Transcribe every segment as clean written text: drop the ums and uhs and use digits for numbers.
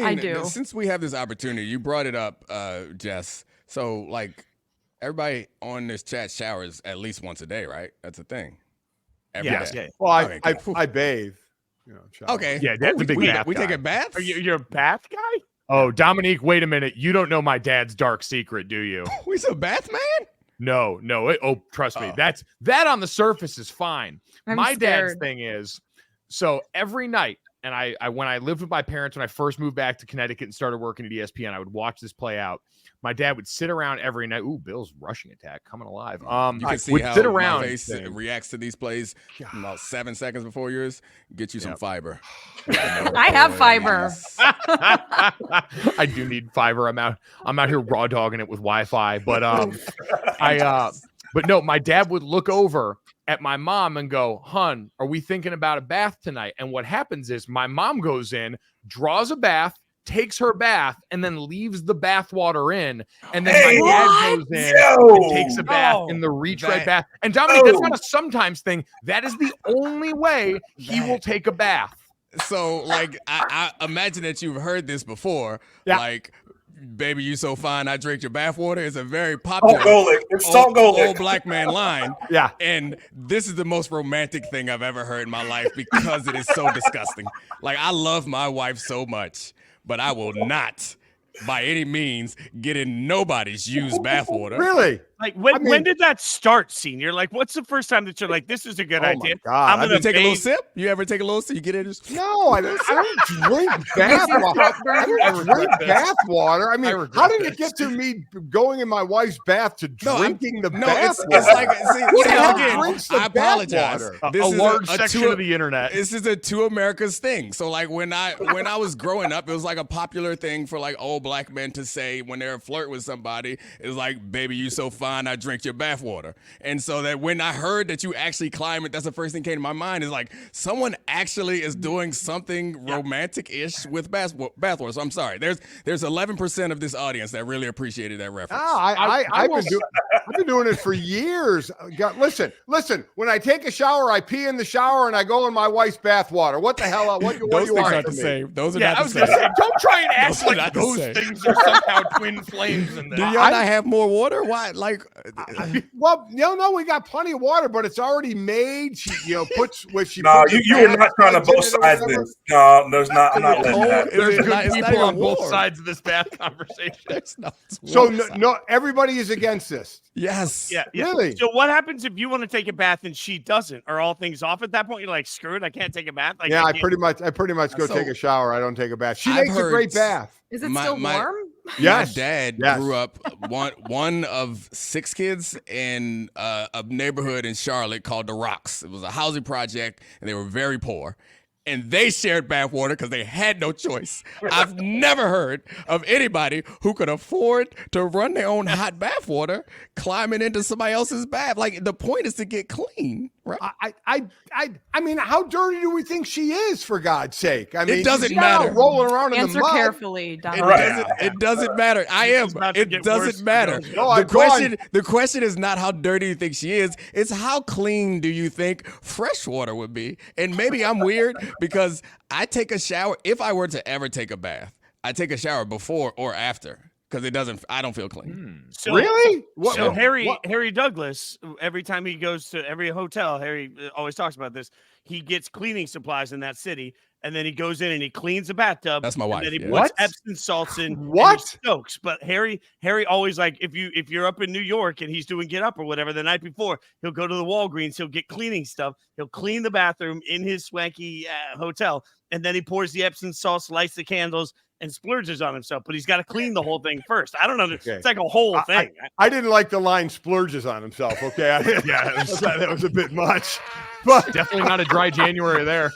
I do. Since we have this opportunity, you brought it up, Jess. So, like, everybody on this chat showers at least once a day, right? That's a thing. Every day. Yeah. Well, I bathe. Okay. Yeah, that's a big bath We guy. take a bath? You're a bath guy? Oh, Domonique, wait a minute. You don't know my dad's dark secret, do you? He's a bath man? No. Trust me. That on the surface is fine. My dad's thing is, so every night, and I when I lived with my parents when I first moved back to Connecticut and started working at ESPN, I would watch this play out. My dad would sit around every night. Ooh, Bill's rushing attack coming alive. You can see how sit around my face reacts to these plays about 7 seconds before yours. Get you some fiber. I have fiber. I do need fiber. I'm out here raw dogging it with Wi-Fi, but but no, my dad would look over at my mom and go, "Hun, are we thinking about a bath tonight?" And what happens is my mom goes in, draws a bath, takes her bath, and then leaves the bath water in. And then my dad goes in and takes a bath in the retread bath. And Dominique, that's not a sometimes thing. That is the only way he will take a bath. So, like, I imagine that you've heard this before. Yeah. Like, baby, you so fine, I drink your bathwater. It's a very popular old black man line. Yeah. And this is the most romantic thing I've ever heard in my life because it is so disgusting. Like, I love my wife so much, but I will not, by any means, get in nobody's used bathwater. Really? Like, when did that start, Senior? Like, what's the first time that you're like, this is a good idea? God. I'm going to take a little sip. You ever take a little sip? You get it? No, I don't drink bathwater. I don't drink bathwater. I mean, how did it get to me going in my wife's bath to drinking the bathwater? It's like, again, I apologize. A large section of the internet. This is a Two Americas thing. So, like, when I was growing up, it was like a popular thing for, like, old black men to say when they're flirting with somebody. It's like, baby, you so fine, I drink your bathwater. And so that when I heard that you actually climb it, that's the first thing came to my mind is like, someone actually is doing something romantic-ish with bathwater. So I'm sorry. There's 11% of this audience that really appreciated that reference. No, I've been doing it for years. God, listen. When I take a shower, I pee in the shower and I go in my wife's bathwater. What the hell? What you are not the same. Those are not the same. Say, don't try and act like those things are somehow twin flames in there. Do y'all not have more water? Why? Like, no, we got plenty of water, but it's already made. She, puts what she. No, you are not trying to both sides of this. No, there's not. I'm not letting that. There's good people on both sides of this bath conversation. So no, everybody is against this. Yes. Yeah. Really? So what happens if you want to take a bath and she doesn't? Are all things off at that point? You're like, screw it, I can't take a bath. Like, I pretty much go take a shower. I don't take a bath. She makes a great bath. Is it still warm? Yes. My dad grew up one of 6 kids in a neighborhood in Charlotte called The Rocks. It was a housing project, and they were very poor. And they shared bathwater because they had no choice. I've never heard of anybody who could afford to run their own hot bathwater climbing into somebody else's bath. Like, the point is to get clean, right? I mean, how dirty do we think she is, for God's sake? I mean, it doesn't matter. Rolling around in the mud. Answer carefully, It doesn't matter. It doesn't matter. The question is not how dirty you think she is. It's how clean do you think fresh water would be? And maybe I'm weird because I take a shower. If I were to ever take a bath, I take a shower before or after. Because I don't feel clean. So, really? Harry Douglas, every time he goes to every hotel, Harry always talks about this. He gets cleaning supplies in that city, and then he goes in and he cleans the bathtub. That's my wife. And then he puts Epsom salts in. What? And he soaks. But Harry always, like, if you're up in New York and he's doing Get Up or whatever the night before, he'll go to the Walgreens. He'll get cleaning stuff. He'll clean the bathroom in his swanky hotel, and then he pours the Epsom salts, lights the candles, and splurges on himself, but he's got to clean the whole thing first. I don't know. Okay. It's like a whole thing. I didn't like the line splurges on himself. Okay. That was a bit much, but definitely not a dry January there.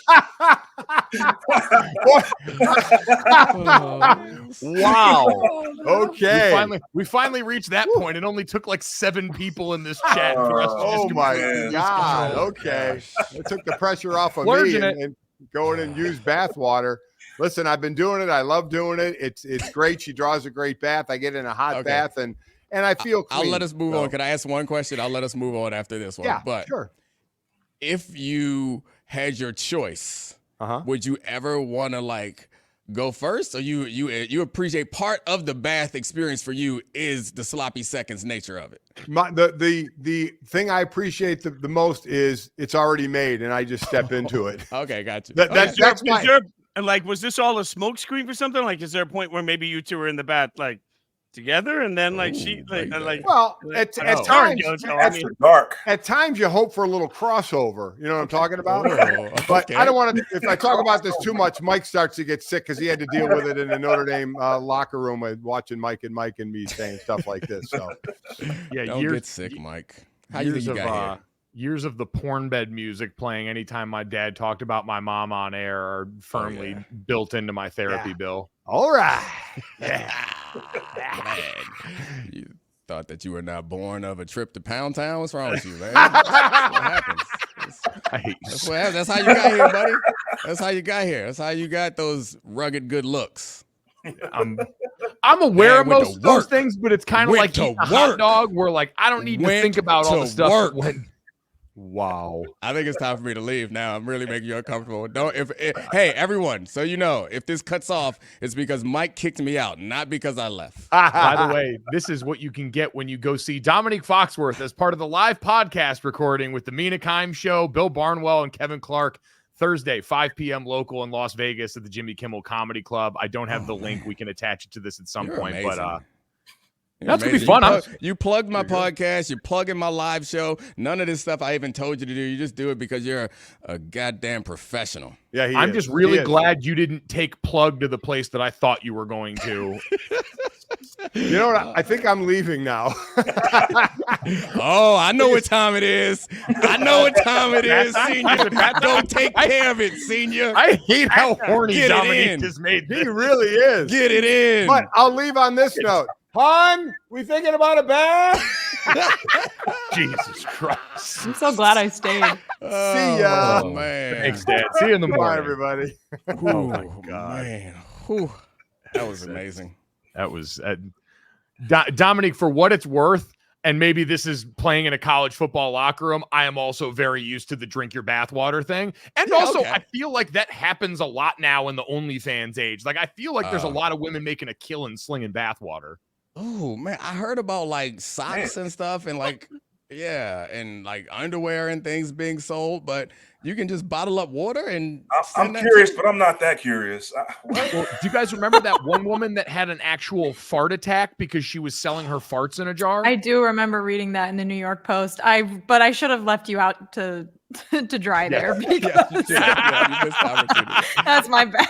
Wow. Okay. We finally reached that point. It only took like 7 people in this chat for us to just my God. Okay. It took the pressure off of me and going and use bath water. Listen, I've been doing it. I love doing it. It's great. She draws a great bath. I get in a hot bath and I feel clean. I'll let us move on. Can I ask one question? I'll let us move on after this one. Yeah, but sure. If you had your choice, would you ever want to, like, go first, or you appreciate part of the bath experience for you is the sloppy seconds nature of it? The thing I appreciate the most is it's already made and I just step into it. Okay, got you. That's my. And like, was this all a smoke screen for something? Like, is there a point where maybe you two were in the bath, like together, and then like Well, at times, dark. At times you hope for a little crossover. You know what I'm talking about? But Okay. I don't want to. If I talk about this too much, Mike starts to get sick because he had to deal with it in the Notre Dame locker room with watching Mike and me saying stuff like this. So Yeah, Don't get sick, Mike. How you think you got here? Years of the porn bed music playing anytime my dad talked about my mom on air are firmly built into my therapy bill. all right, Man, you thought that you were not born of a trip to Pound Town? What's wrong with you, man? What happens? I hate you. That's what happens. That's how you got here, buddy. That's how you got here. That's how you got those rugged good looks. I'm aware of Man, went most to of those work. things, but it's kind of Went like to eating a hot work. dog where like I don't need to Went think about all to the stuff. work. Wow. I think it's time for me to leave now. I'm really making you uncomfortable. Hey, everyone, so you know, if this cuts off, it's because Mike kicked me out, not because I left. By the way, this is what you can get when you go see Domonique Foxworth as part of the live podcast recording with the Mina Kimes Show, Bill Barnwell, and Kevin Clark. Thursday, 5 p.m. local in Las Vegas at the Jimmy Kimmel Comedy Club. I don't have the link. We can attach it to this at some point, amazing. but You're that's gonna be amazing. fun. You plugged my podcast. You're plugging my live show. None of this stuff I even told you to do. You just do it because you're a goddamn professional. yeah. I'm just really glad you didn't take plug to the place that I thought you were going to. You know what? I think I'm leaving now. Oh, I know what time it is. I know what time it is, Senior. Go take care of it, Senior. I hate how horny Get it Dominique in. just made He this. really is. Get it in. But I'll leave on this note. Hon, we thinking about a bath? Jesus Christ. I'm so glad I stayed. See ya. Oh, man. Thanks, Dad. See you in the Bye, morning. everybody. Oh, my God. Man. Whew. That was amazing. That was Dominique, for what it's worth, and maybe this is playing in a college football locker room, I am also very used to the drink your bathwater thing. And also, okay. I feel like that happens a lot now in the OnlyFans age. Like, I feel like there's a lot of women making a killing slinging bathwater. Oh, man. I heard about like socks and stuff and like, yeah, and like underwear and things being sold, but you can just bottle up water and I'm curious, but I'm not that curious. Well, do you guys remember that one woman that had an actual fart attack because she was selling her farts in a jar? I do remember reading that in the New York Post. But I should have left you out to dry there. Because you missed the opportunity. that's my bad.